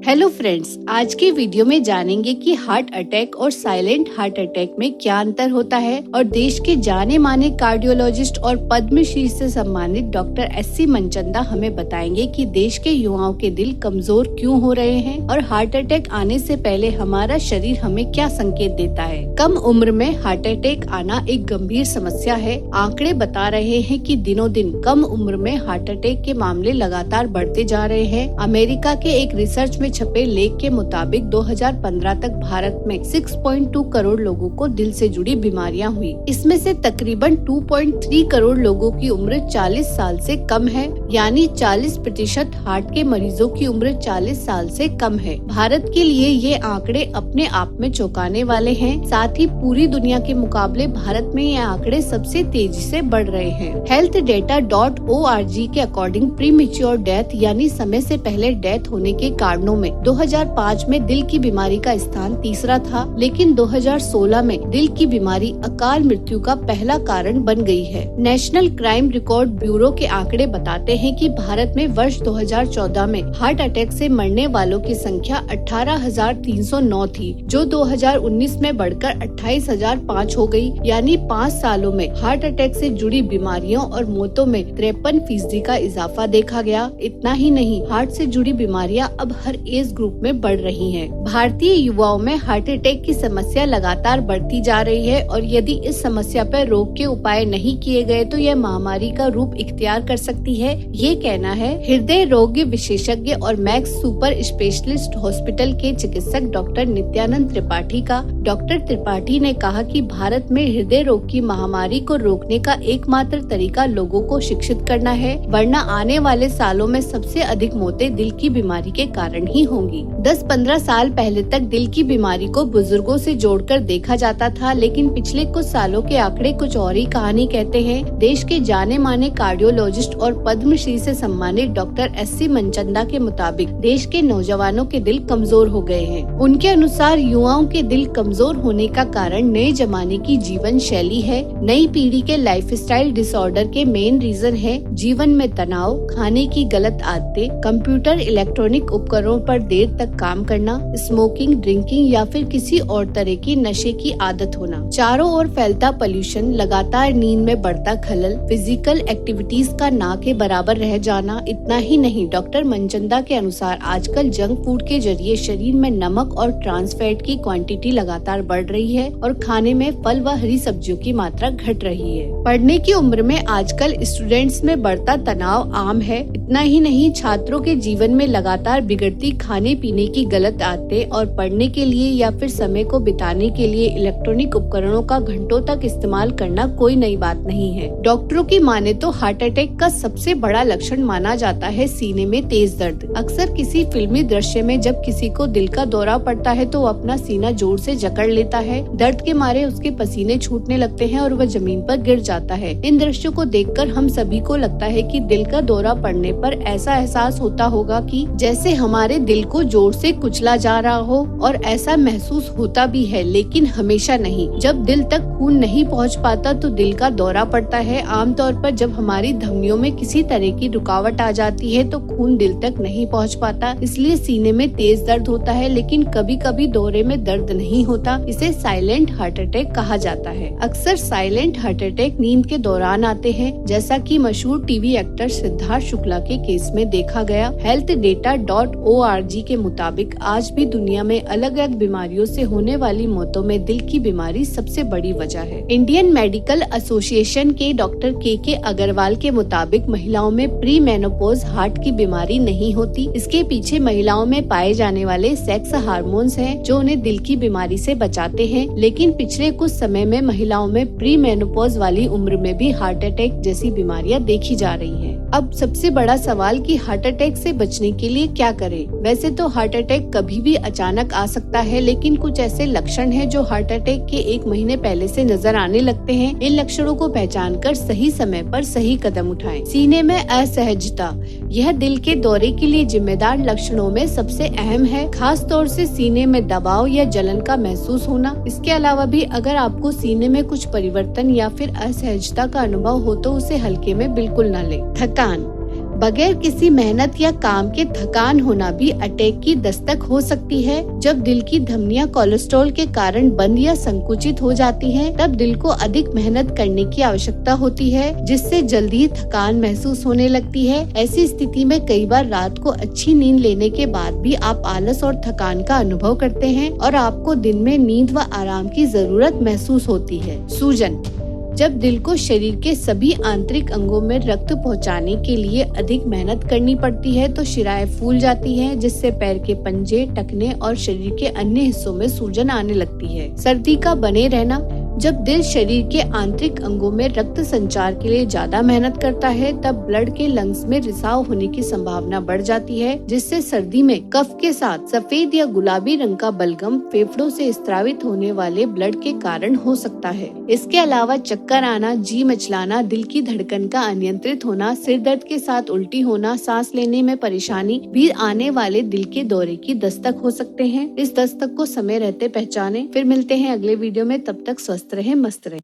Hello friends, आज के video में जानेंगे कि हार्ट अटैक और साइलेंट हार्ट अटैक में क्या अंतर होता है और देश के जाने माने कार्डियोलॉजिस्ट और पद्मश्री से सम्मानित डॉक्टर एस.सी. मनचंदा हमें बताएंगे कि देश के युवाओं के दिल कमजोर क्यों हो रहे हैं और हार्ट अटैक आने से पहले हमारा शरीर हमें क्या संकेत देता है। कम उम्र में हार्ट अटैक आना एक गंभीर समस्या है। आंकड़े बता रहे हैं कि दिनों दिन कम उम्र में हार्ट अटैक के मामले लगातार बढ़ते जा रहे हैं। अमेरिका के एक रिसर्च में छपे लेख के मुताबिक 2015 तक भारत में 6.2 करोड़ लोगों को दिल से जुड़ी बीमारियां हुई। इसमें से तकरीबन 2.3 करोड़ लोगों की उम्र 40 साल से कम है, यानी 40% हार्ट के मरीजों की उम्र 40 साल से कम है। भारत के लिए ये आंकड़े अपने आप में चौंकाने वाले हैं। साथ ही पूरी दुनिया के मुकाबले भारत में ये आंकड़े सबसे तेजी से बढ़ रहे हैं। healthdata.org के अकॉर्डिंग प्रीमेच्योर डेथ यानी समय से पहले डेथ होने के कारणों में 2005 में दिल की बीमारी का स्थान तीसरा था, लेकिन 2016 में दिल की बीमारी अकाल मृत्यु का पहला कारण बन गई है। नेशनल क्राइम रिकॉर्ड ब्यूरो के आंकड़े बताते हैं कि भारत में वर्ष 2014 में हार्ट अटैक से मरने वालों की संख्या 18,309 थी, जो 2019 में बढ़कर 28,005 हो गई। यानी 5 सालों में हार्ट अटैक से जुड़ी बीमारियों और मौतों में 53% का इजाफा देखा गया। इतना ही नहीं, हार्ट से जुड़ी बीमारियां अब हर एज ग्रुप में बढ़ रही हैं। भारतीय युवाओं में हार्ट अटैक की समस्या लगातार बढ़ती जा रही है और यदि इस समस्या पर रोक के उपाय नहीं किए गए तो यह महामारी का रूप इख्तियार कर सकती है। ये कहना है हृदय रोग विशेषज्ञ और मैक्स सुपर स्पेशलिस्ट हॉस्पिटल के चिकित्सक डॉक्टर नित्यानंद त्रिपाठी का। डॉक्टर त्रिपाठी ने कहा कि भारत में हृदय रोग की महामारी को रोकने का एकमात्र तरीका लोगों को शिक्षित करना है, वरना आने वाले सालों में सबसे अधिक मौतें दिल की बीमारी के कारण ही होंगी। 10-15 साल पहले तक दिल की बीमारी को बुजुर्गों से जोड़कर देखा जाता था, लेकिन पिछले कुछ सालों के आंकड़े कुछ और ही कहानी कहते हैं। देश के जाने माने कार्डियोलॉजिस्ट और पद्मश्री से सम्मानित डॉक्टर एस.सी. मनचंदा के मुताबिक देश के नौजवानों के दिल कमजोर हो गए हैं। उनके अनुसार युवाओं के दिल कमजोर होने का कारण नए जमाने की जीवन शैली है। नई पीढ़ी के लाइफस्टाइल डिसऑर्डर के मेन रीजन है जीवन में तनाव, खाने की गलत आदतें, कंप्यूटर इलेक्ट्रॉनिक उपकरणों पर देर तक काम करना, स्मोकिंग, ड्रिंकिंग या फिर किसी और तरह की नशे की आदत होना। चारों ओर फैलता पोल्यूशन, लगातार नींद में बढ़ता खलल, फिजिकल एक्टिविटीज का ना के बराबर रह जाना। इतना ही नहीं, डॉक्टर मनचंदा के अनुसार आजकल जंक फूड के जरिए शरीर में नमक और ट्रांस फैट की क्वांटिटी लगातार बढ़ रही है और खाने में फल व हरी सब्जियों की मात्रा घट रही है। पढ़ने की उम्र में आजकल स्टूडेंट्स में बढ़ता तनाव आम है। इतना ही नहीं, छात्रों के जीवन में लगातार बिगड़ती खाने पीने की गलत आदतें और पढ़ने के लिए या फिर समय को बिताने के लिए इलेक्ट्रॉनिक उपकरणों का घंटों तक इस्तेमाल करना कोई नई बात नहीं है। डॉक्टरों की माने तो हार्ट अटैक का सबसे बड़ा लक्षण माना जाता है सीने में तेज दर्द। अक्सर किसी फिल्मी दृश्य में जब किसी को दिल का दौरा पड़ता है तो वो अपना सीना जोर से जकड़ लेता है। दर्द के मारे उसके पसीने छूटने लगते हैं और वह जमीन पर गिर जाता है। इन दृश्यों को देखकर हम सभी को लगता है कि दिल का दौरा पड़ने पर ऐसा एहसास होता होगा कि जैसे हमारे दिल को जोर से कुचला जा रहा हो, और ऐसा महसूस होता भी है, लेकिन हमेशा नहीं। जब दिल तक खून नहीं पहुंच पाता तो दिल का दौरा पड़ता है। आमतौर पर जब हमारी धमनियों में किसी तरह की रुकावट आ जाती है तो खून दिल तक नहीं पहुंच पाता, इसलिए सीने में तेज दर्द होता है। लेकिन कभी कभी दौरे में दर्द नहीं होता, इसे साइलेंट हार्ट अटैक कहा जाता है। अक्सर साइलेंट हार्ट अटैक नींद के दौरान आते हैं, जैसा कि मशहूर टीवी एक्टर सिद्धार्थ शुक्ला के केस में देखा गया। healthdata.org के मुताबिक आज भी दुनिया में अलग अलग बीमारियों से होने वाली मौतों में दिल की बीमारी सबसे बड़ी वजह है। इंडियन मेडिकल एसोसिएशन के डॉक्टर के अग्रवाल के मुताबिक महिलाओं में प्री मेनोपॉज हार्ट की बीमारी नहीं होती। इसके पीछे महिलाओं में पाए जाने वाले सेक्स हार्मोन्स हैं, जो उन्हें दिल की बीमारी से बचाते हैं। लेकिन पिछले कुछ समय में महिलाओं में प्री मेनोपॉज वाली उम्र में भी हार्ट अटैक जैसी बीमारियां देखी जा रही हैं। अब सबसे बड़ा सवाल कि हार्ट अटैक से बचने के लिए क्या करें। वैसे तो हार्ट अटैक कभी भी अचानक आ सकता है, लेकिन कुछ ऐसे लक्षण हैं जो हार्ट अटैक के 1 महीने पहले से नजर आने लगते हैं। इन लक्षणों को पहचान कर सही समय पर सही कदम उठाएं। सीने में असहजता, यह दिल के दौरे के लिए जिम्मेदार लक्षणों में सबसे अहम है। खास तौर से सीने में दबाव या जलन का महसूस होना। इसके अलावा भी अगर आपको सीने में कुछ परिवर्तन या फिर असहजता का अनुभव हो तो उसे हल्के में बिल्कुल न लें। थकान, बगैर किसी मेहनत या काम के थकान होना भी अटैक की दस्तक हो सकती है। जब दिल की धमनियां कोलेस्ट्रॉल के कारण बंद या संकुचित हो जाती हैं, तब दिल को अधिक मेहनत करने की आवश्यकता होती है, जिससे जल्दी ही थकान महसूस होने लगती है। ऐसी स्थिति में कई बार रात को अच्छी नींद लेने के बाद भी आप आलस और थकान का अनुभव करते हैं और आपको दिन में नींद व आराम की जरूरत महसूस होती है। सूजन। जब दिल को शरीर के सभी आंतरिक अंगों में रक्त पहुंचाने के लिए अधिक मेहनत करनी पड़ती है तो शिराएं फूल जाती हैं, जिससे पैर के पंजे, टखने और शरीर के अन्य हिस्सों में सूजन आने लगती है। सर्दी का बने रहना। जब दिल शरीर के आंतरिक अंगों में रक्त संचार के लिए ज्यादा मेहनत करता है, तब ब्लड के लंग्स में रिसाव होने की संभावना बढ़ जाती है, जिससे सर्दी में कफ के साथ सफेद या गुलाबी रंग का बलगम फेफड़ों से स्रावित होने वाले ब्लड के कारण हो सकता है। इसके अलावा चक्कर आना, जी मचलाना, दिल की धड़कन का अनियंत्रित होना, सिर दर्द के साथ उल्टी होना, सांस लेने में परेशानी भी आने वाले दिल के दौरे की दस्तक हो सकते हैं। इस दस्तक को समय रहते पहचानें। फिर मिलते हैं अगले वीडियो में, तब तक स्वस्थ रहें, मस्त रहें।